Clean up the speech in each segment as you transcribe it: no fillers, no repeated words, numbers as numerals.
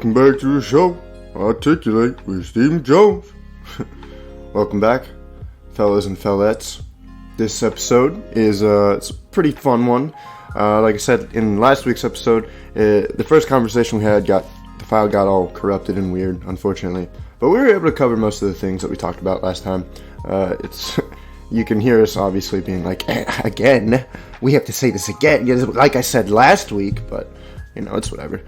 Welcome back to the show, Articulate with Stephen Jones. Welcome back, fellas and fellettes. This episode is it's a pretty fun one. Like I said in last week's episode, the first conversation we had the file got all corrupted and weird, unfortunately. But we were able to cover most of the things that we talked about last time. You can hear us obviously being like, again, we have to say this again, like I said last week, but it's whatever.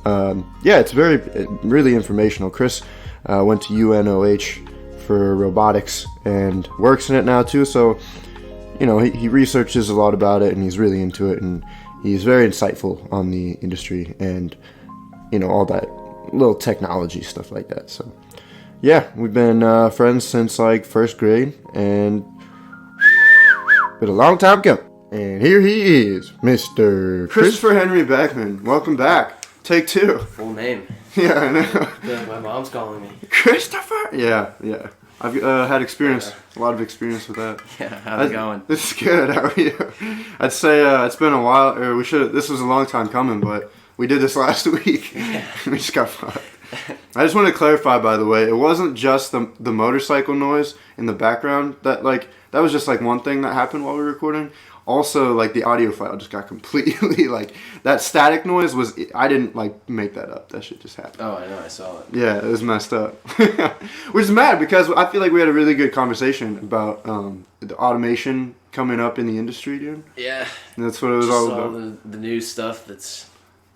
It's really informational. Chris went to UNOH for robotics and works in it now too, so he researches a lot about it and he's really into it, and he's very insightful on the industry and all that little technology stuff like that. So yeah, we've been friends since like first grade, and been a long time coming. And here he is, Mr. Christopher Henry Beckman. Welcome back. Take two. Full name. Yeah, I know. Yeah, my mom's calling me. Christopher? Yeah. I've had a lot of experience with that. Yeah, how's it going? It's good. How are you? I'd say it's been a while, or this was a long time coming, but we did this last week. Yeah. We just got fucked. I just want to clarify, by the way, it wasn't just the motorcycle noise in the background that was just like one thing that happened while we were recording. Also, like, the audio file just got completely, that static noise I didn't, make that up. That shit just happened. Oh, I know, I saw it. Yeah, it was messed up. Which is mad, because I feel like we had a really good conversation about the automation coming up in the industry, dude. Yeah. And that's what it was all about. The new stuff that's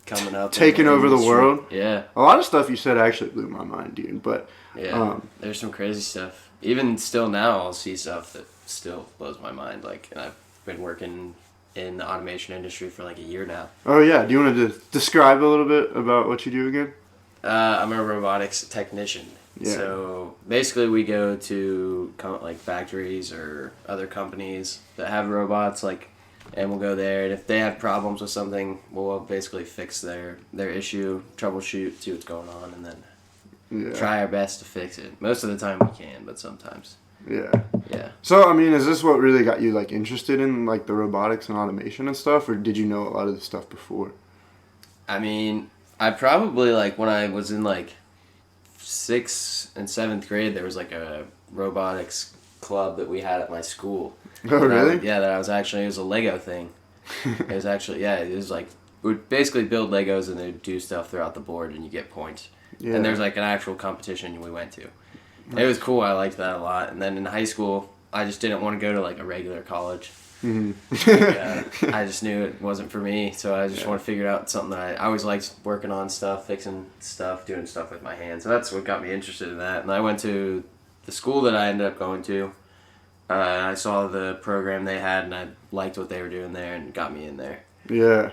coming up. Taking over the world. Yeah. A lot of stuff you said actually blew my mind, dude, but... Yeah, there's some crazy stuff. Even still now, I'll see stuff that still blows my mind, and I've been working in the automation industry for a year now. Oh yeah, do you want to describe a little bit about what you do again? I'm a robotics technician. Yeah. So basically we go to factories or other companies that have robots, and we'll go there, and if they have problems with something, we'll basically fix their issue, troubleshoot, see what's going on, and then try our best to fix it. Most of the time we can, but sometimes. Yeah. So, is this what really got you, interested in, the robotics and automation and stuff, or did you know a lot of the stuff before? I probably, when I was in, 6th and 7th grade, there was, a robotics club that we had at my school. Oh, really? It was a Lego thing. It was actually, we'd basically build Legos, and they'd do stuff throughout the board, and you get points. Yeah. And there's, an actual competition we went to. It was cool. I liked that a lot. And then in high school, I just didn't want to go to a regular college. Mm-hmm. I just knew it wasn't for me, so I just want to figure out something that I always liked working on stuff, fixing stuff, doing stuff with my hands. So that's what got me interested in that. And I went to the school that I ended up going to. I saw the program they had, and I liked what they were doing there, and got me in there. Yeah.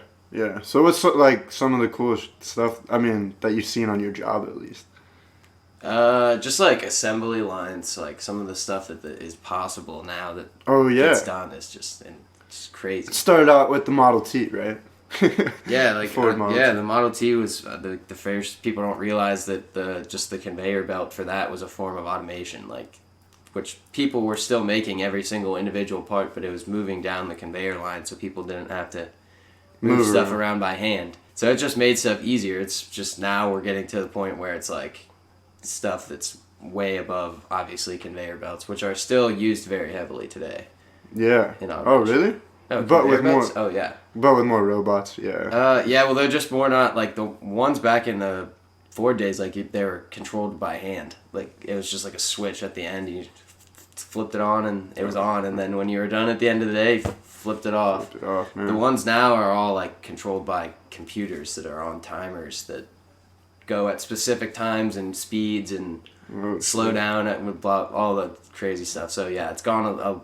So what's some of the coolest stuff? That you've seen on your job at least. Just assembly lines, some of the stuff that is possible now that gets done is just crazy. It started out with the Model T, right? Yeah, Ford Model T. The Model T was the first. People don't realize that the conveyor belt for that was a form of automation, which people were still making every single individual part, but it was moving down the conveyor line, so people didn't have to move stuff around by hand. So it just made stuff easier. It's just now we're getting to the point where it's stuff that's way above, obviously, conveyor belts, which are still used very heavily today. Yeah. Oh, really? Oh, but with belts? More. Oh, yeah. But with more robots, yeah. Well, they're just more not the ones back in the Ford days. They were controlled by hand. It was just a switch at the end. You flipped it on, and it was on. And then when you were done at the end of the day, you flipped it off. Man. The ones now are all controlled by computers that are on timers that go at specific times and speeds and slow down with all the crazy stuff. So yeah, it's gone a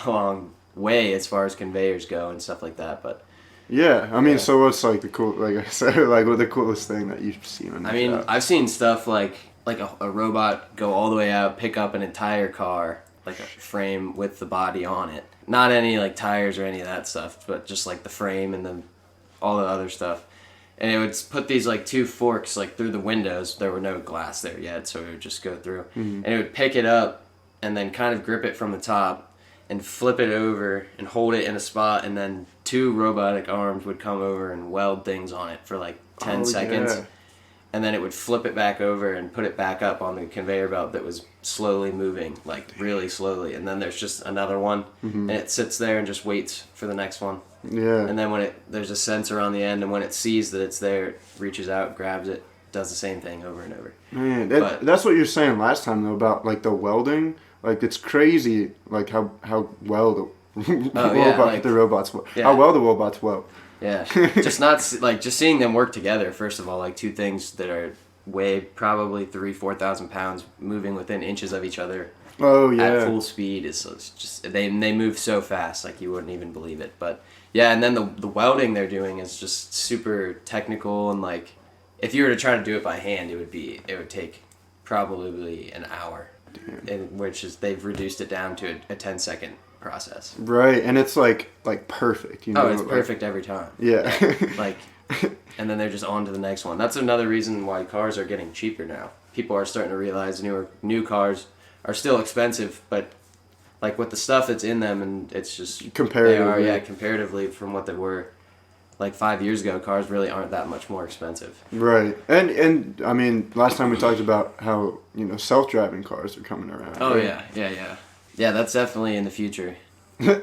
long way as far as conveyors go and stuff like that. But yeah, so what's the cool, like I said, what the coolest thing that you've seen on your job? I've seen stuff like a robot go all the way out, pick up an entire car, a frame with the body on it. Not any tires or any of that stuff, but just the frame and all the other stuff. And it would put these 2 forks through the windows. There were no glass there yet, so it would just go through. Mm-hmm. And it would pick it up and then kind of grip it from the top and flip it over and hold it in a spot, and then 2 robotic arms would come over and weld things on it for 10 seconds. Yeah. and then it would flip it back over and put it back up on the conveyor belt that was slowly moving, like really slowly. And then there's just another one, and it sits there and just waits for the next one. Yeah. And then when there's a sensor on the end, and when it sees that it's there, it reaches out, grabs it, does the same thing over and over. Man, that's what you were saying last time though about like the welding. Like it's crazy, like how well the robots weld. Yeah. How well the robots weld. Yeah, just seeing them work together. First of all, like two things that are weigh probably 4,000 pounds, moving within inches of each other. Oh yeah. At full speed is just they move so fast, like you wouldn't even believe it. But yeah, and then the welding they're doing is just super technical, and like if you were to try to do it by hand, it would take probably an hour, they've reduced it down to a 10-second process. Right, and it's like perfect, you know. Oh, it's perfect every time. Yeah. Like, and then they're just on to the next one. That's another reason why cars are getting cheaper now. People are starting to realize new cars are still expensive, but like with the stuff that's in them, and it's just comparatively. Comparatively from what they were like 5 years ago, cars really aren't that much more expensive. Right, and I mean, last time we talked about how self-driving cars are coming around. Oh right? Yeah, that's definitely in the future.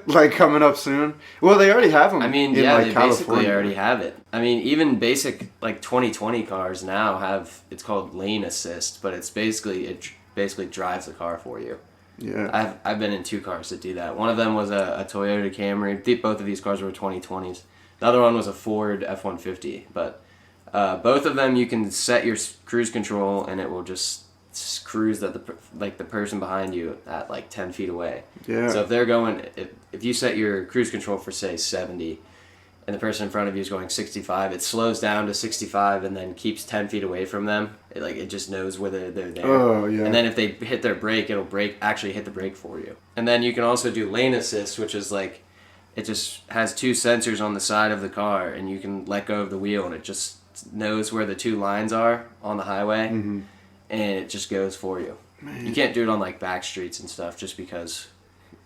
Like coming up soon. Well, they already have them. I mean, they basically already have it. I mean, even basic like 2020 cars now have, it's called lane assist, but it basically drives the car for you. Yeah. I've been in 2 cars that do that. One of them was a Toyota Camry. Both of these cars were 2020s. The other one was a Ford F-150. But both of them, you can set your cruise control, and it will just cruise the person behind you at like 10 feet away. Yeah. So if they're going, if you set your cruise control for say 70, and the person in front of you is going 65, it slows down to 65 and then keeps 10 feet away from them. It just knows whether they're there. Oh yeah. And then if they hit their brake, it'll actually hit the brake for you. And then you can also do lane assist, which is like, it just has 2 sensors on the side of the car, and you can let go of the wheel, and it just knows where the 2 lines are on the highway. Mm-hmm. And it just goes for you. Man. You can't do it on like back streets and stuff just because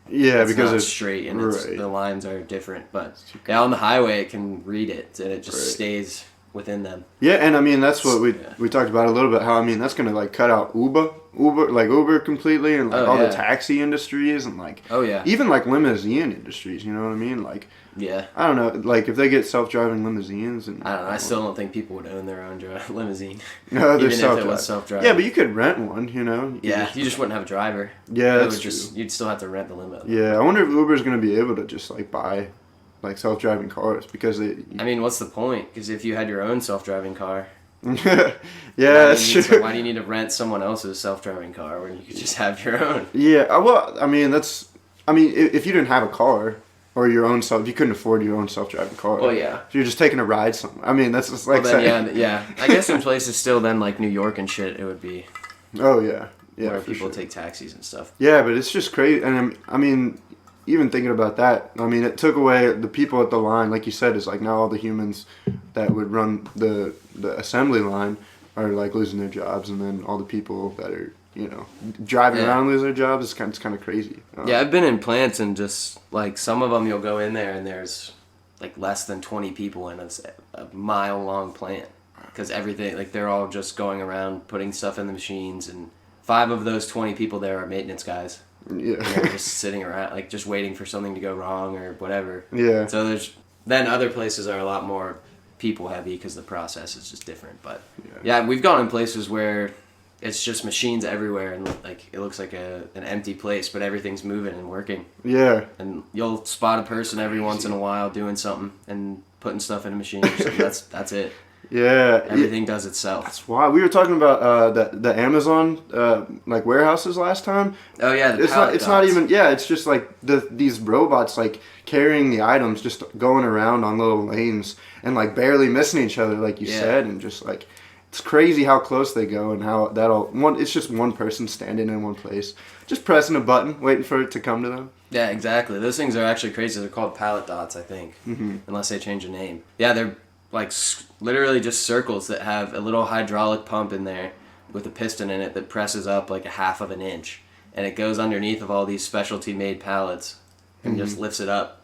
because it's straight and the lines are different. But on the highway it can read it, and it just stays within them. Yeah, and I mean that's what we talked about a little bit, how I mean that's gonna like cut out Uber completely, and like the taxi industries, and like even like limousine industries, you know what I mean? Like I don't know, like if they get self-driving limousines, and I don't know, I still don't think people would own their own limousine. No, even if it was self-driving. Yeah, but you could rent one, you know. You just wouldn't have a driver. Yeah, that's true. You'd still have to rent the limo. Yeah, I wonder if Uber's gonna be able to just like buy like self-driving cars, because I mean, what's the point? Because if you had your own self-driving car. That's true. Why do you need to rent someone else's self-driving car when you could just have your own? Yeah, well, I mean, if you didn't have a car or your own if you couldn't afford your own self-driving car. Well, yeah. If you're just taking a ride somewhere. I mean, that's just like saying. Yeah. I guess in places still then like New York and shit, it would be. Oh yeah. Yeah. Where people take taxis and stuff. Yeah, but it's just crazy, and I mean, even thinking about that, I mean, it took away the people at the line, like you said, is like now all the humans that would run the assembly line are like losing their jobs, and then all the people that are, driving around losing their jobs. It's kind of crazy. Yeah, I've been in plants, and just like some of them you'll go in there and there's like less than 20 people in a mile-long plant, because everything, like they're all just going around putting stuff in the machines, and 5 of those 20 people there are maintenance guys. Yeah. They're just sitting around, like just waiting for something to go wrong or whatever. Yeah. So then other places are a lot more people heavy because the process is just different. But yeah, we've gone in places where it's just machines everywhere, and like it looks like an empty place, but everything's moving and working. Yeah. And you'll spot a person every once in a while doing something and putting stuff in a machine or something. That's it. Yeah, everything does itself. That's why we were talking about the Amazon like warehouses last time. Oh yeah, it's not even it's just like these robots like carrying the items, just going around on little lanes and like barely missing each other, like you said, and just like it's crazy how close they go, and how it's just one person standing in one place, just pressing a button, waiting for it to come to them. Yeah, exactly. Those things are actually crazy. They're called pallet dots, I think, unless they change the name. Yeah, they're like literally just circles that have a little hydraulic pump in there with a piston in it that presses up like a 1/2 of an inch, and it goes underneath of all these specialty made pallets and just lifts it up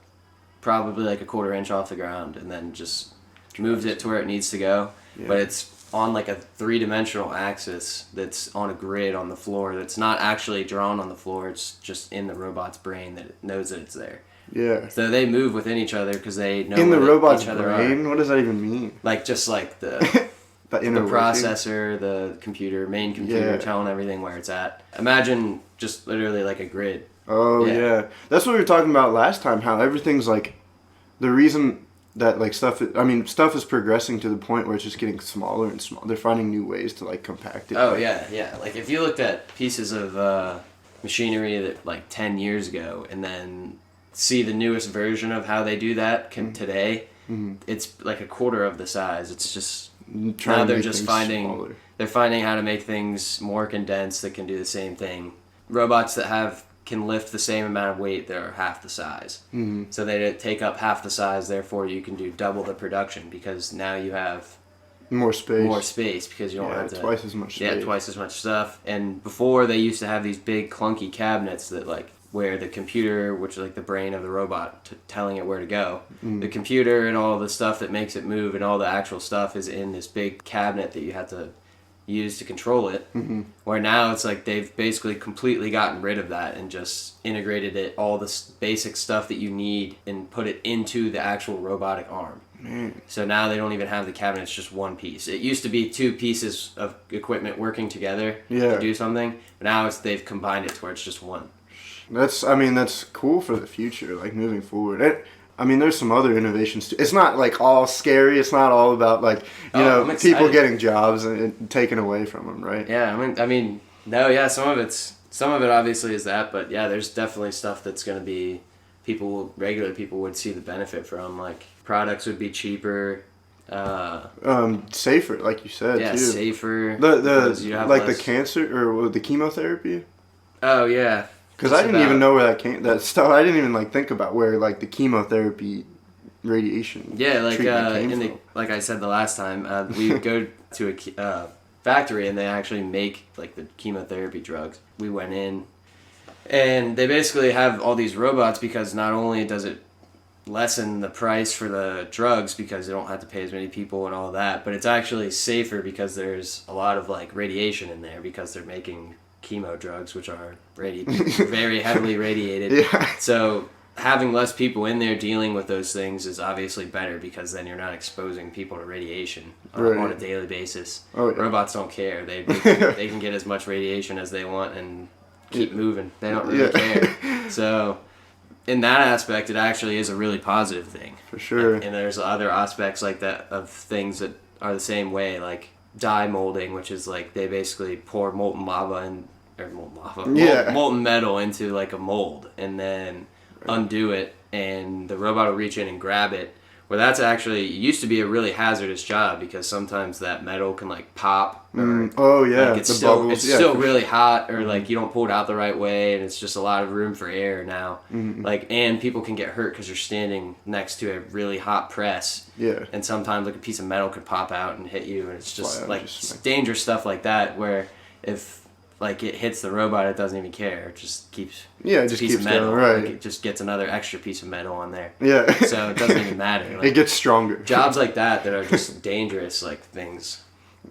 probably like a 1/4 inch off the ground, and then just moves it to where it needs to go. But on like a 3-dimensional axis that's on a grid on the floor that's not actually drawn on the floor. It's just in the robot's brain that it knows that it's there. Yeah. So they move within each other because they know in the robot's each other brain. are. What does that even mean? Like just like the the processor, the computer, main computer, telling everything where it's at. Imagine just literally like a grid. Oh yeah, that's what we were talking about last time. How everything's like, the reason that like stuff is progressing to the point where it's just getting smaller and smaller. They're finding new ways to like compact it. Oh yeah. Like if you looked at pieces of machinery that like 10 years ago and then see the newest version of how they do that today, it's like a quarter of the size. It's just now they're just finding how to make things more condensed that can do the same thing. Robots that can lift the same amount of weight, they're half the size. So they take up half the size, therefore you can do double the production because now you have more space because you don't have twice as much space. Yeah, twice as much stuff. And before they used to have these big clunky cabinets that like where the computer, which is like the brain of the robot telling it where to go, the computer and all the stuff that makes it move and all the actual stuff is in this big cabinet that you have to use to control it. Where now it's like they've basically completely gotten rid of that and just integrated it, all the basic stuff that you need, and put it into the actual robotic arm. So now they don't even have the cabinet, it's just one piece. It used to be 2 pieces of equipment working together to do something, but now they've combined it to where it's just one. That's cool for the future, like moving forward. There's some other innovations too. It's not like all scary. It's not all about like people getting jobs and taken away from them, right? Yeah, some of it obviously is that, but yeah, there's definitely stuff that's going to be regular people would see the benefit from. Like products would be cheaper, safer, like you said. Yeah, too. Safer. The cancer or the chemotherapy. Oh yeah. Because I didn't even know where that came. That stuff I didn't even like think about where like the chemotherapy radiation. Yeah, like like I said the last time, we would go to a factory and they actually make like the chemotherapy drugs. We went in, and they basically have all these robots because not only does it lessen the price for the drugs because they don't have to pay as many people and all that, but it's actually safer because there's a lot of like radiation in there because they're making chemo drugs, which are very heavily radiated. Yeah. So having less people in there dealing with those things is obviously better because then you're not exposing people to radiation on a daily basis. Oh, yeah. Robots don't care. They can get as much radiation as they want and keep moving. They don't really care. So in that aspect, it actually is a really positive thing. For sure. And there's other aspects like that of things that are the same way, like die molding, which is like they basically pour molten metal into like a mold and then undo it, and the robot will reach in and grab it. Where that's actually used to be a really hazardous job because sometimes that metal can like pop. Like it's still really hot, or like you don't pull it out the right way, and it's just a lot of room for air now. And people can get hurt because you're standing next to a really hot press. Yeah. And sometimes like a piece of metal could pop out and hit you, and it's just dangerous stuff like that. Where if like it hits the robot, it doesn't even care. It just keeps keeps metal. Going, right. Like it just gets another extra piece of metal on there. Yeah. So it doesn't even matter. Like, it gets stronger. Jobs like that are just dangerous, like things.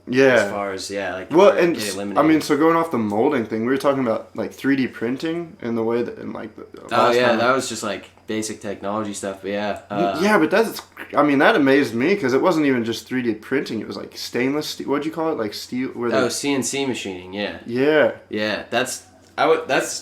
Yeah. As far as get eliminated. So going off the molding thing, we were talking about like 3D printing and the way that that was just like basic technology stuff. But but that amazed me because it wasn't even just 3D printing. It was like stainless steel. What'd you call it? Like steel. CNC machining. Yeah. Yeah. Yeah, that's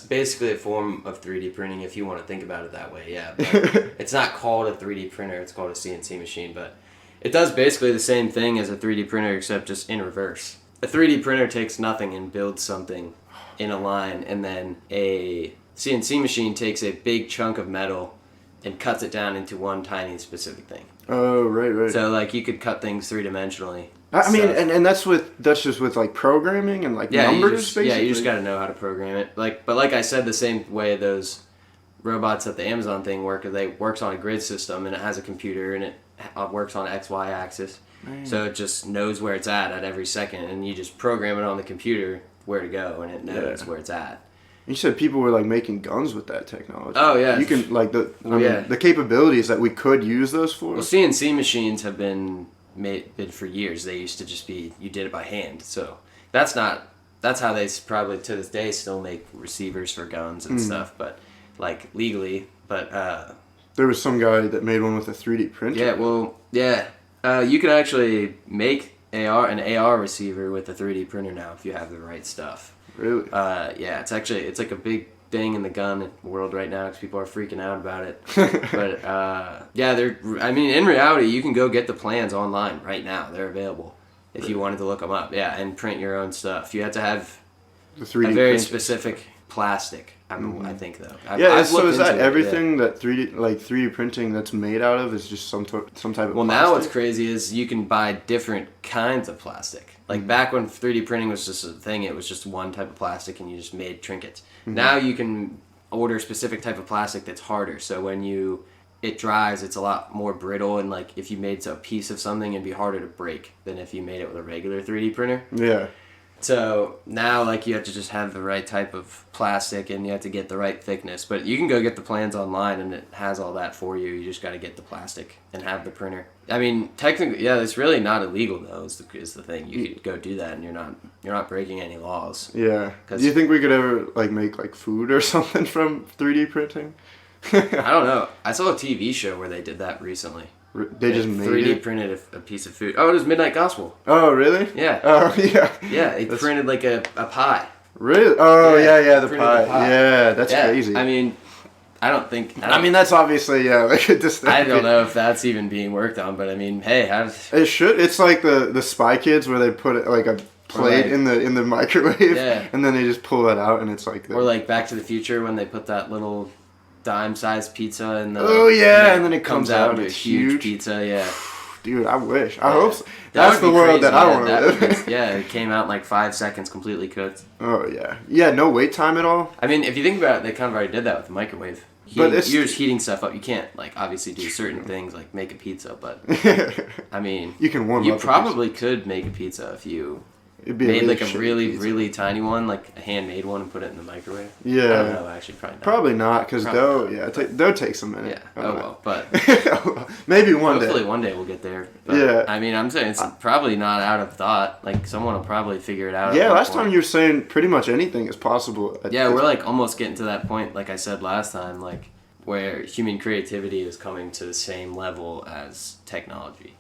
basically a form of 3D printing if you want to think about it that way. Yeah. But it's not called a 3D printer. It's called a CNC machine, but it does basically the same thing as a 3D printer except just in reverse. A 3D printer takes nothing and builds something in a line, and then a CNC machine takes a big chunk of metal and cuts it down into one tiny specific thing. Oh, right. So like you could cut things 3-dimensionally. And that's just with like programming and like numbers basically. Yeah, you just got to know how to program it. But like I said, the same way those robots at the Amazon thing works on a grid system, and it has a computer and it works on XY axis. So it just knows where it's at every second, and you just program it on the computer where to go, and it knows where it's at. You said people were like making guns with that technology. Oh yeah, you can like the capabilities that we could use those for. Well, CNC machines have been been for years. They used to just be, you did it by hand. So that's how they probably to this day still make receivers for guns and stuff, but like legally. But there was some guy that made one with a 3D printer. Yeah, well, yeah. You can actually make an AR receiver with a 3D printer now if you have the right stuff. Really? Yeah, it's like a big thing in the gun world right now because people are freaking out about it. But yeah, in reality, you can go get the plans online right now. They're available if you wanted to look them up. Yeah, and print your own stuff. You have to have the 3D a very print. specific plastic. I think though. So is that everything that 3D printing that's made out of is just some type of plastic? Well, now what's crazy is you can buy different kinds of plastic. Like back when 3D printing was just a thing, it was just one type of plastic and you just made trinkets. Now you can order a specific type of plastic that's harder. So when it dries, it's a lot more brittle, and like if you made a piece of something, it'd be harder to break than if you made it with a regular 3D printer. Yeah. So now, like, you have to just have the right type of plastic, and you have to get the right thickness. But you can go get the plans online, and it has all that for you. You just got to get the plastic and have the printer. I mean, technically, yeah, it's really not illegal though. Is the thing. You could go do that, and you're not breaking any laws. Yeah. Do you think we could ever make food or something from 3D printing? I don't know. I saw a TV show where they did that recently. They just made 3D printed a piece of food. Oh, it was Midnight Gospel. Oh, really? Yeah. Oh, yeah. Yeah, it printed like a pie. Really? Oh, yeah, the pie. The pie. Yeah, that's crazy. I mean, I mean, that's obviously, like a distinct. I don't know if that's even being worked on, but I mean, hey, it should. It's like the Spy Kids where they put it like a plate in the microwave, and then they just pull that out, and it's like. Or like Back to the Future when they put that little dime-sized pizza in the. Oh yeah, and then it comes out into a huge pizza. Yeah. Dude, I wish. I hope so. That's the world that I want to live in. Yeah, it came out in like 5 seconds, completely cooked. Oh yeah, yeah. No wait time at all. I mean, if you think about it, they kind of already did that with the microwave. You're just heating stuff up. You can't obviously do certain things like make a pizza, but I mean, you can warm up. You probably could make a pizza if you made like a really tiny one, like a handmade one, and put it in the microwave. Yeah. I don't know, actually, probably not. Probably not, because dough takes a minute. Yeah. Oh well, but maybe one day. Hopefully one day we'll get there. But, yeah. I mean, I'm saying it's probably not out of thought. Like someone will probably figure it out. Yeah. Last time you were saying pretty much anything is possible. Yeah, we're like almost getting to that point. Like I said last time, like where human creativity is coming to the same level as technology.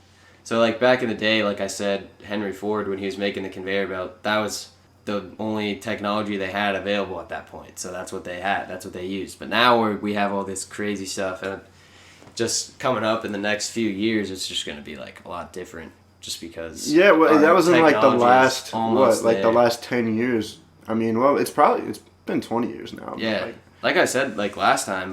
So, like, back in the day, like I said, Henry Ford, when he was making the conveyor belt, that was the only technology they had available at that point. So that's what they had. That's what they used. But now we have all this crazy stuff. And just coming up in the next few years, it's just going to be, like, a lot different just because... Yeah, well, that was in, like, the last, the last 10 years. I mean, well, it's been 20 years now. Yeah. Like I said, like, last time,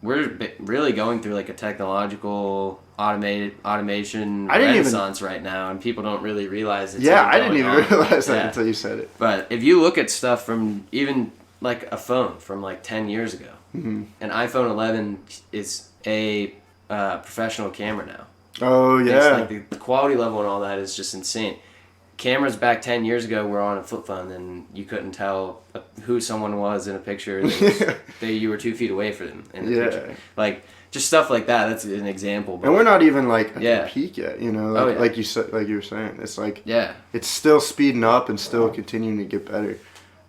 we're really going through, like, a technological... automation renaissance right now, and people don't really realize it's I didn't even realize that until you said it. But if you look at stuff from even like a phone from like 10 years ago, an iPhone 11 is a professional camera now. Oh yeah, it's like the quality level and all that is just insane. Cameras back 10 years ago were on a flip phone, and you couldn't tell who someone was in a picture. You were 2 feet away from them in the picture. Like, just stuff like that. That's an example. But and we're not even like at the peak yet, you know. Like, like you said, like you were saying, it's like it's still speeding up and still continuing to get better.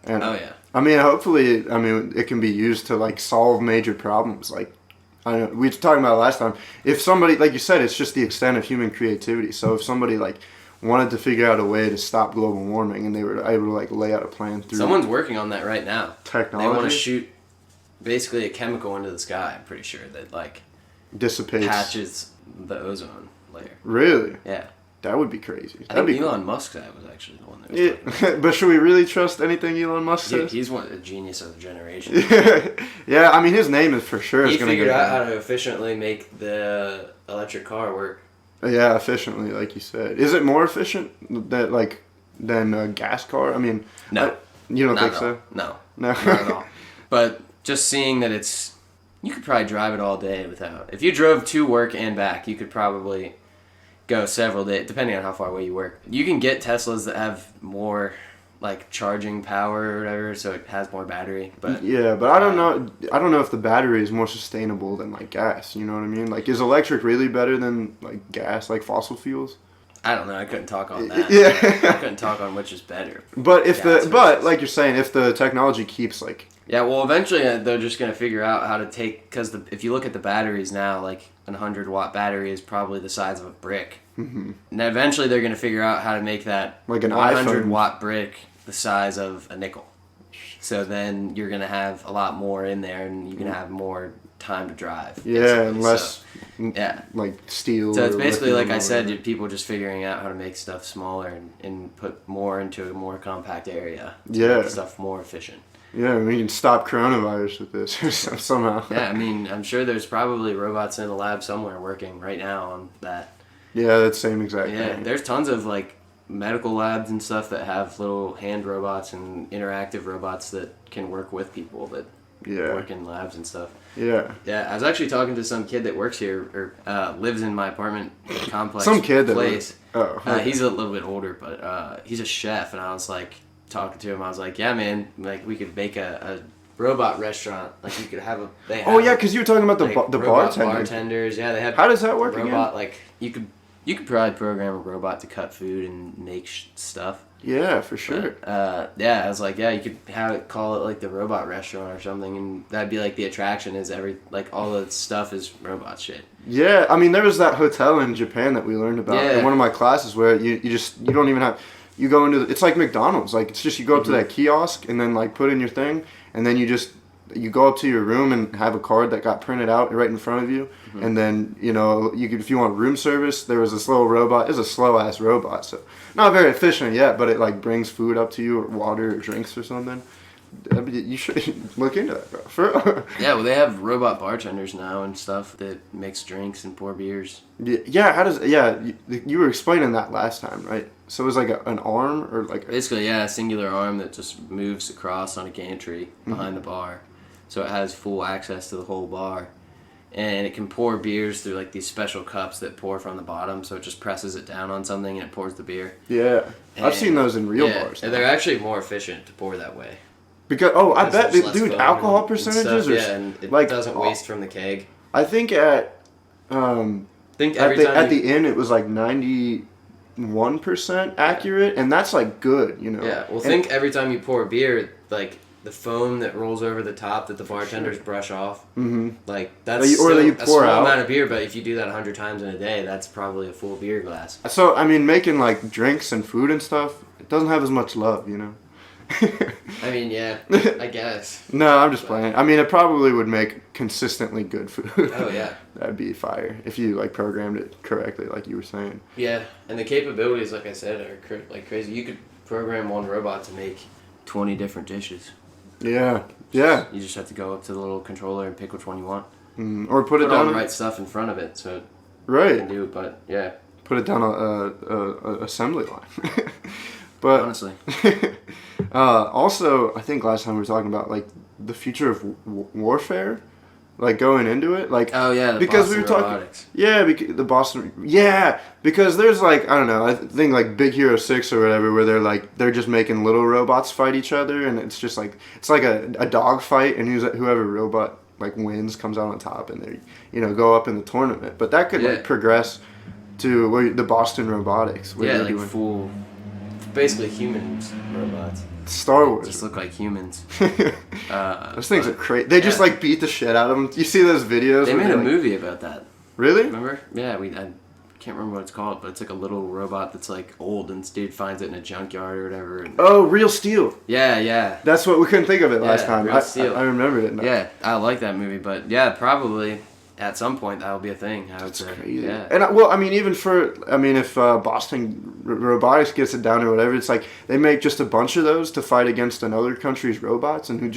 And I mean, hopefully, it can be used to like solve major problems. Like I know we were talking about it last time. If somebody, like you said, it's just the extent of human creativity. So if somebody like wanted to figure out a way to stop global warming, and they were able to like lay out a plan through. Someone's working on that right now. Technology. They want to shoot basically a chemical into the sky. I'm pretty sure that like dissipates, patches the ozone layer. Really? Yeah. That would be crazy. I think Elon Musk's guy was actually the one that was talking about. But should we really trust anything Elon Musk says? He's a genius of the generation. Yeah, I mean his name is for sure. He figured out how to efficiently make the electric car work. Yeah, efficiently, like you said. Is it more efficient than a gas car? I mean, no. You don't think so? No, not at all. But just seeing that you could probably drive it all day without. If you drove to work and back, you could probably go several days, depending on how far away you work. You can get Teslas that have more like charging power or whatever, so it has more battery. But yeah, but I don't know. I don't know if the battery is more sustainable than like gas. You know what I mean? Like, is electric really better than like gas, like fossil fuels? I don't know. I couldn't talk on that. Yeah. I couldn't talk on which is better. But like you're saying, if the technology keeps like. Yeah, well, eventually they're just gonna figure out how to take, because if you look at the batteries now, like a 100-watt battery is probably the size of a brick. Mm-hmm. And eventually they're gonna figure out how to make that like an 100-watt brick the size of a nickel. So then you're gonna have a lot more in there, and you can have more time to drive. Yeah, and less. Yeah. Like steel. So it's basically, like I said, people just figuring out how to make stuff smaller and put more into a more compact area. To make stuff more efficient. Yeah, we can stop coronavirus with this somehow. Yeah, I mean, I'm sure there's probably robots in the lab somewhere working right now on that. Yeah, that same exact thing. Yeah, there's tons of like medical labs and stuff that have little hand robots and interactive robots that can work with people that work in labs and stuff. Yeah. Yeah, I was actually talking to some kid that works here or lives in my apartment complex. Some kid place. He's a little bit older, but he's a chef, and I was like talking to him. I was like, yeah, man, like we could make a robot restaurant. Like you could have a. Because you were talking about the bartenders. Yeah, they have. How does that work robot, again? Like you could probably program a robot to cut food and make stuff. Yeah, for sure. But, I was like, yeah, you could call it like the robot restaurant or something, and that'd be like the attraction is all the stuff is robot shit. Yeah, I mean there was that hotel in Japan that we learned about in one of my classes where you don't even have. You go into it's like McDonald's, like it's just you go up to that kiosk and then like put in your thing, and then you go up to your room and have a card that got printed out right in front of you, and then if you want room service, there was this little robot. It's a slow ass robot, so not very efficient yet, but it like brings food up to you or water or drinks or something. I mean, you should look into that, bro. Yeah, well, they have robot bartenders now and stuff that mix drinks and pour beers. Yeah, you were explaining that last time, right? So it was like an arm or like basically, a singular arm that just moves across on a gantry behind the bar, so it has full access to the whole bar, and it can pour beers through like these special cups that pour from the bottom. So it just presses it down on something and it pours the beer. Yeah, I've seen those in real bars. And they're actually more efficient to pour that way. Because I bet, dude, alcohol percentages and it doesn't waste from the keg. I think at at the inn it was like 91% accurate, and that's like good, Yeah, well, every time you pour beer, like the foam that rolls over the top that the bartenders brush off, like that's a small amount of beer. But if you do that 100 times in a day, that's probably a full beer glass. So I mean, making like drinks and food and stuff, it doesn't have as much love, I mean, yeah, I guess. No, I'm just playing. I mean, it probably would make consistently good food. Oh, yeah. That'd be fire if you, like, programmed it correctly, like you were saying. Yeah, and the capabilities, like I said, are, like, crazy. You could program one robot to make 20 different dishes. Yeah, You just have to go up to the little controller and pick which one you want. Or put it down. All the right stuff in front of it, so it can do it, but, yeah. Put it down a assembly line. But honestly. Also, I think last time we were talking about like the future of warfare, like going into it, like because we were talking, robotics. The Boston, because there's like I don't know, I think like Big Hero 6 or whatever, where they're just making little robots fight each other, and it's just like it's like a dog fight, and whoever robot like wins comes out on top, and they go up in the tournament. But that could like progress to the Boston Robotics, where they're doing full. Basically humans robots. Star Wars. Just look like humans. Those things are crazy. They just like beat the shit out of them. You see those videos? They made a movie about that. Really? Remember? Yeah, I can't remember what it's called, but it's like a little robot that's like old, and this dude finds it in a junkyard or whatever. Oh, Real Steel. Yeah. That's what we couldn't think of it last time. Real Steel. I remembered it now. Yeah, I like that movie, but yeah, probably. At some point, that'll be a thing. That's crazy. Yeah. And I mean, if Boston Robotics gets it down or whatever, it's like they make just a bunch of those to fight against another country's robots, and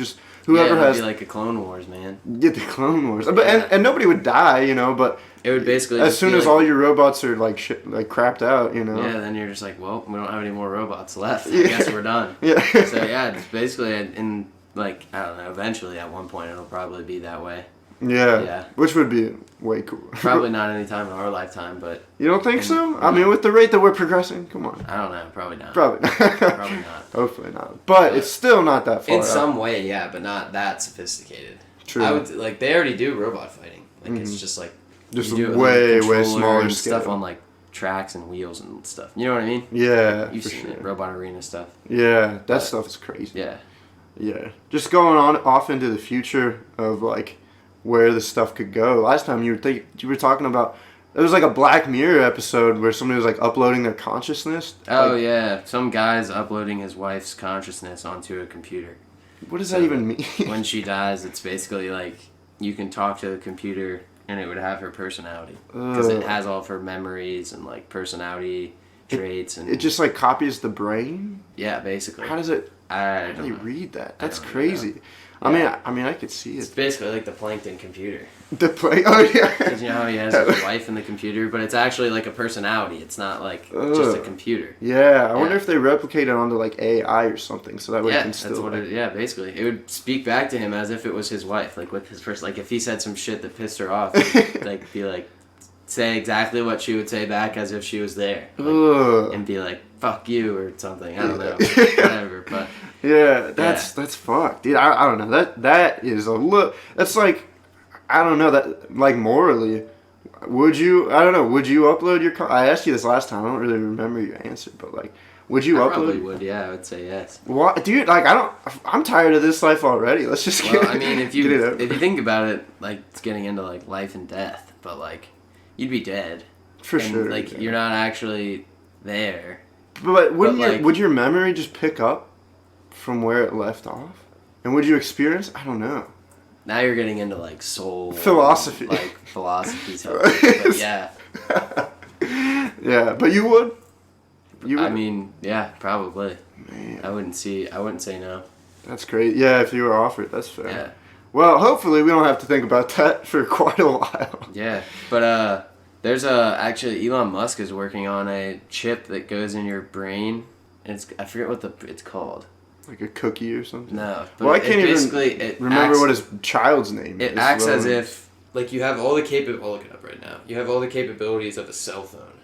whoever has be like a Clone Wars, man. Yeah, the Clone Wars. But and nobody would die, but it would basically as soon as all your robots are like crapped out, Yeah, then you're just like, well, we don't have any more robots left. I guess we're done. Yeah. So it's basically in like I don't know. Eventually, at one point, it'll probably be that way. Yeah. Which would be way cool. Probably not any time in our lifetime, but... You don't think so? I mean, with the rate that we're progressing, come on. I don't know. Probably not. Probably not. Hopefully not. But it's still not that far in some way, yeah, but not that sophisticated. True. I would they already do robot fighting. Like it's just like just way smaller stuff on like tracks and wheels and stuff. You know what I mean? Yeah, You've for seen sure. it, Robot Arena stuff. Yeah, that stuff is crazy. Yeah. Yeah. Just going on off into the future of like where this stuff could go. Last time you were talking about, it was like a Black Mirror episode where somebody was like uploading their consciousness. Oh like, yeah, some guy's uploading his wife's consciousness onto a computer. What does that even mean? When she dies, it's basically like you can talk to the computer and it would have her personality because it has all of her memories and like personality traits and it just like copies the brain. Yeah, basically. How does it? How do you read that? That's crazy. Yeah. I mean, I could see It's it. basically like the Plankton computer. The play. Oh yeah. Because you know how he has his wife in the computer, but it's actually like a personality. It's not like just a computer. Yeah, I wonder if they replicate it onto like AI or something, so that way it can still. That's what it. Yeah, basically, it would speak back to him as if it was his wife, like with his first. Like if he said some shit that pissed her off, like be like, say exactly what she would say back as if she was there, like, and be like, "Fuck you" or something. I don't know, whatever. But yeah, that's fucked, dude. I don't know. That is a look. That's like, I don't know, that like morally, would you? I don't know. Would you upload your? I asked you this last time. I don't really remember your answer, but like, would you upload? I probably would. Yeah, I would say yes. What, dude? Like, I'm tired of this life already. Let's just get. Well, I mean, if you think about it, like it's getting into like life and death, but like, you'd be dead. For sure. Like you're not actually there. But would your memory just pick up from where it left off? And would you experience? I don't know. Now you're getting into like soul philosophy, like philosophy stuff. But yeah. Yeah, but you would. I mean, yeah, probably. Man. I wouldn't say no. That's great. Yeah, if you were offered, that's fair. Yeah. Well, hopefully we don't have to think about that for quite a while. Yeah, but there's actually Elon Musk is working on a chip that goes in your brain, and I forget what it's called. Like a cookie or something? No. But well, I can't even remember what his child's name is. It acts as if, like, you have all the I'll look it up right now. You have all the capabilities of a cell phone.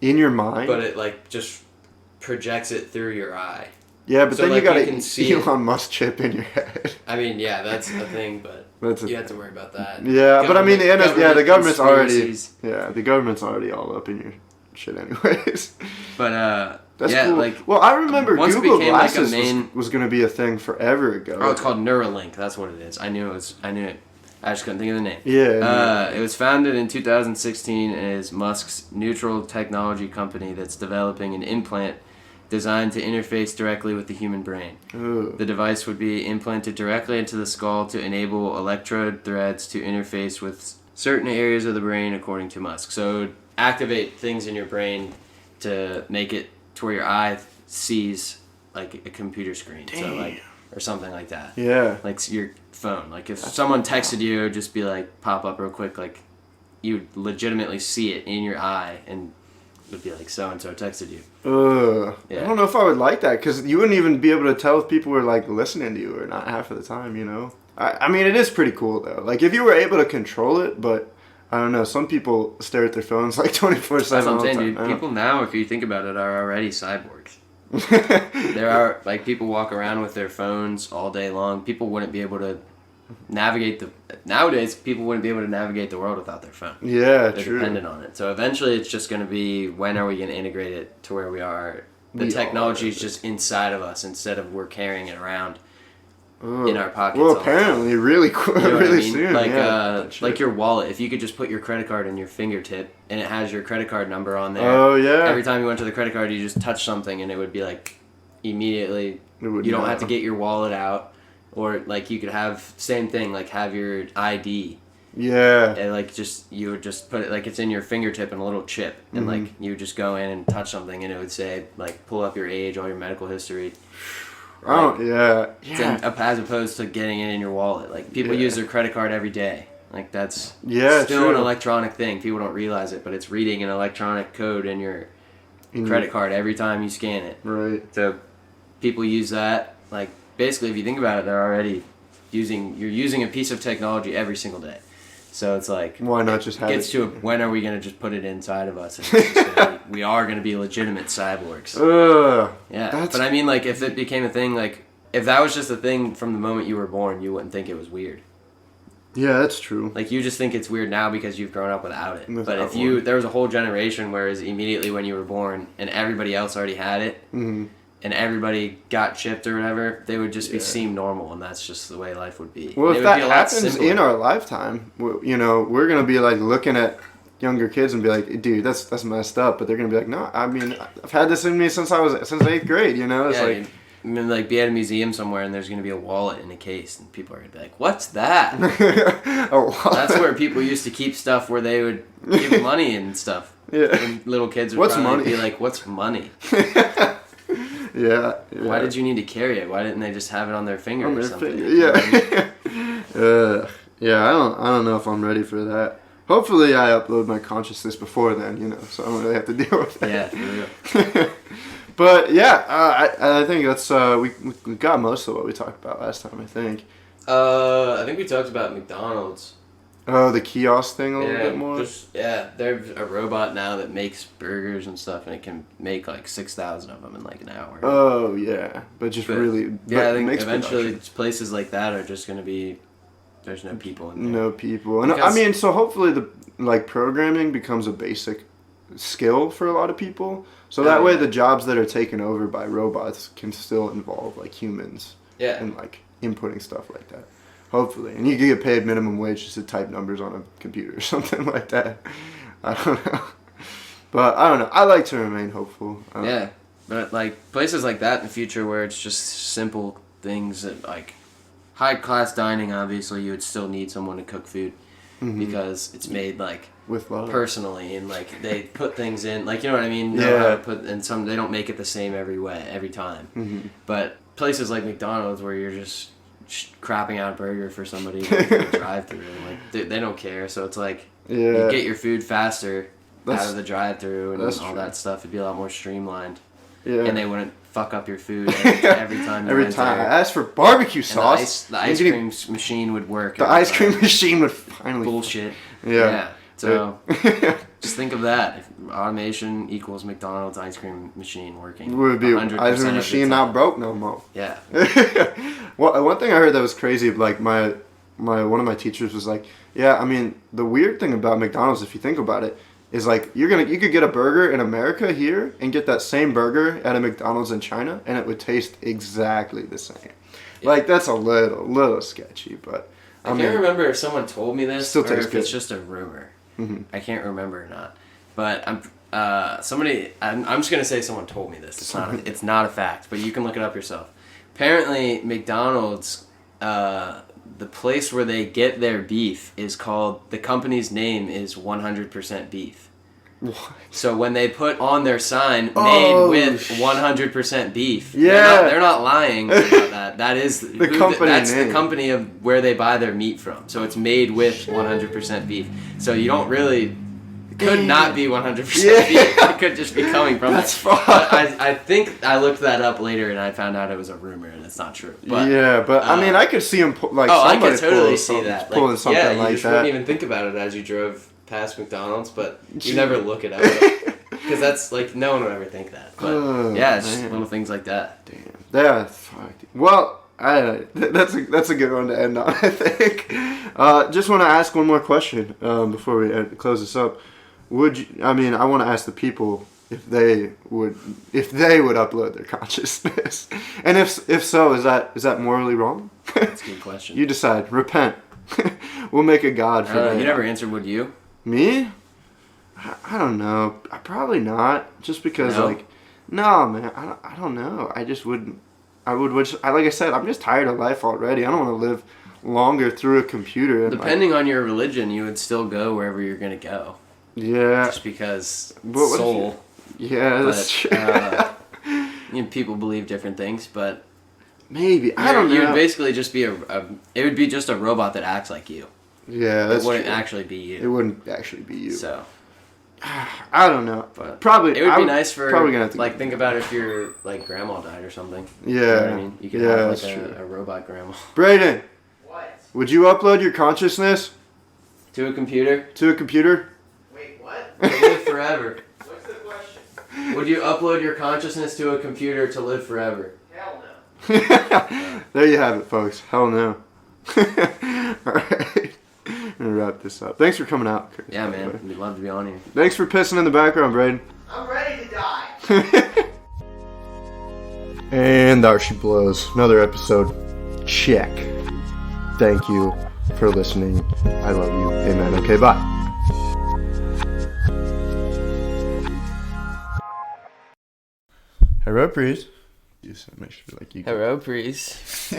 In your mind? But it, like, just projects it through your eye. Yeah, but so, then like, you got an Elon it. Musk chip in your head. I mean, yeah, that's a thing, but you have to worry about that. Yeah, but I mean, the government's already all up in your shit anyways. But, that's cool. Like, well, I remember Google Glasses was going to be a thing forever ago. Oh, it's called Neuralink. That's what it is. I knew it. I just couldn't think of the name. Yeah. It was founded in 2016 and is Musk's neutral technology company that's developing an implant designed to interface directly with the human brain. Ooh. The device would be implanted directly into the skull to enable electrode threads to interface with certain areas of the brain, according to Musk. So it would activate things in your brain to make it to where your eye sees like a computer screen. Damn. So like, or something like that. Yeah. Like your phone. Like if someone texted you, just be like, pop up real quick, like you would legitimately see it in your eye and it would be like, so-and-so texted you. Yeah. I don't know if I would like that, because you wouldn't even be able to tell if people were like listening to you or not half of the time, you know? I mean, it is pretty cool though. Like if you were able to control it, but I don't know, some people stare at their phones like 24/7 That's what I'm saying, all the time. Dude. People now, if you think about it, are already cyborgs. There are, like, people walk around with their phones all day long. People wouldn't be able to navigate nowadays, people wouldn't be able to navigate the world without their phone. Yeah, They're true. dependent on it. So eventually it's just going to be, when are we going to integrate it to where we are? The technology is just inside of us instead of we're carrying it around in our pockets. Well, apparently, really cool, you know really I mean? soon. Like, like your wallet. If you could just put your credit card in your fingertip and it has your credit card number on there. Oh yeah. Every time you went to the credit card, you just touch something and it would be like immediately. You don't have to get your wallet out, or like you could have same thing, like have your ID. Yeah. And like you would just put it like it's in your fingertip and a little chip, and like you would just go in and touch something and it would say like pull up your age, all your medical history. Like, as opposed to getting it in your wallet. Like people use their credit card every day. Like that's still an electronic thing. People don't realize it, but it's reading an electronic code in your credit card every time you scan it. Right. So people use that. Like basically, if you think about it, you're using a piece of technology every single day. So it's like, why not just have it? Gets to when are we going to just put it inside of us? And we are going to be legitimate cyborgs. Yeah, but I mean, like, if it became a thing, like, if that was just a thing from the moment you were born, you wouldn't think it was weird. Yeah, that's true. Like, you just think it's weird now because you've grown up without it. Without but if there was a whole generation whereas immediately when you were born and everybody else already had it, Mm-hmm. and everybody got chipped or whatever, they would just be seem normal, and that's just the way life would be. Well, and if that happens in our lifetime, you know, we're gonna be like looking at younger kids and be like, dude, that's messed up. But they're gonna be like, no, I mean, I've had this in me since 8th grade. You know, it's like. I mean, like, be at a museum somewhere and there's going to be a wallet in a case and people are going to be like, what's that? That's where people used to keep stuff where they would give money and stuff. Yeah. And little kids would probably be like, what's money? Yeah. Why did you need to carry it? Why didn't they just have it on their finger or something? Yeah. Yeah, I don't know if I'm ready for that. Hopefully I upload my consciousness before then, you know, so I don't really have to deal with that. Yeah, for real. But yeah, I think that's we got most of what we talked about last time. I think. I think we talked about McDonald's. Oh, the kiosk thing a little bit more. There's a robot now that makes burgers and stuff, and it can make like 6,000 of them in like an hour. Oh yeah, but I think eventually places like that are just gonna be. There's no people in there. No people, and I mean, so hopefully the programming becomes a basic skill for a lot of people. So that way the jobs that are taken over by robots can still involve like humans. Yeah. And like inputting stuff like that. Hopefully. And you can get paid minimum wage just to type numbers on a computer or something like that. I don't know. But I don't know. I like to remain hopeful. Yeah. But like places like that in the future where it's just simple things that like high class dining, obviously you would still need someone to cook food because it's made like with love. Personally, and like they put things in, like, you know what I mean? Yeah. They don't make it the same every time. Mm-hmm. But places like McDonald's where you're just crapping out a burger for somebody to drive through, like they don't care. So it's like you get your food faster out of the drive through and all that stuff. It'd be a lot more streamlined. Yeah. And they wouldn't fuck up your food every time. Every time I asked for barbecue sauce, the ice cream machine would work. The ice cream machine would finally bullshit. Yeah. So just think of that. If automation equals McDonald's ice cream machine working. Would be ice cream machine not broke no more. Yeah. Well, one thing I heard that was crazy, like my one of my teachers was like, yeah, I mean, the weird thing about McDonald's, if you think about it, is like you could get a burger in America here and get that same burger at a McDonald's in China and it would taste exactly the same. Yeah. Like that's a little sketchy, but I can't remember if someone told me this or if good. it's just a rumor. Mm-hmm. I can't remember or not. But I'm just gonna say someone told me this. It's not a fact, but you can look it up yourself. Apparently, McDonald's, the place where they get their beef is called. The company's name is 100% Beef. What? So when they put on their sign made with 100% beef, yeah, they're not lying about that. That is the company that's name. The company of where they buy their meat from. So it's made with 100% beef. So you don't really could not be 100% beef. It could just be coming from. That's fine. I think I looked that up later and I found out it was a rumor and it's not true. But, I mean, I could see him I could totally see that. Pulling something like that. You just wouldn't even think about it as you drove past McDonald's, but you never look it up because that's like no one would ever think that. But it's just little things like that. Damn. Yeah. Fuck. Well, that's a good one to end on. I think. Just want to ask one more question before we close this up. I want to ask the people if they would upload their consciousness, and if so, is that morally wrong? That's a good question. You decide. Repent. We'll make a god for that. You never answered. Would you? Me? I don't know. Probably not. Just because, no, man. I don't know. I just wouldn't. Like I said, I'm just tired of life already. I don't want to live longer through a computer. Depending on your religion, you would still go wherever you're gonna go. Yeah. Just because soul. That's true. People believe different things, but maybe I don't know. You would basically just be it would be just a robot that acts like you. Yeah, that's true. It wouldn't actually be you. It wouldn't actually be you. So, I don't know. But probably it would be nice for probably gonna have to think about if your grandma died or something. Yeah, you know what I mean, you could have a robot grandma. Braden, what? Would you upload your consciousness to a computer? Wait, what? To live forever. What's the question? Would you upload your consciousness to a computer to live forever? Hell no. There you have it, folks. Hell no. All right. gonna wrap this up. Thanks for coming out, Chris. Yeah, man. We'd love to be on here. Thanks for pissing in the background, Braden. I'm ready to die. And there she blows. Another episode. Check. Thank you for listening. I love you. Amen. Okay, bye. Hello, please. Just make sure, like you. Hello, Breeze.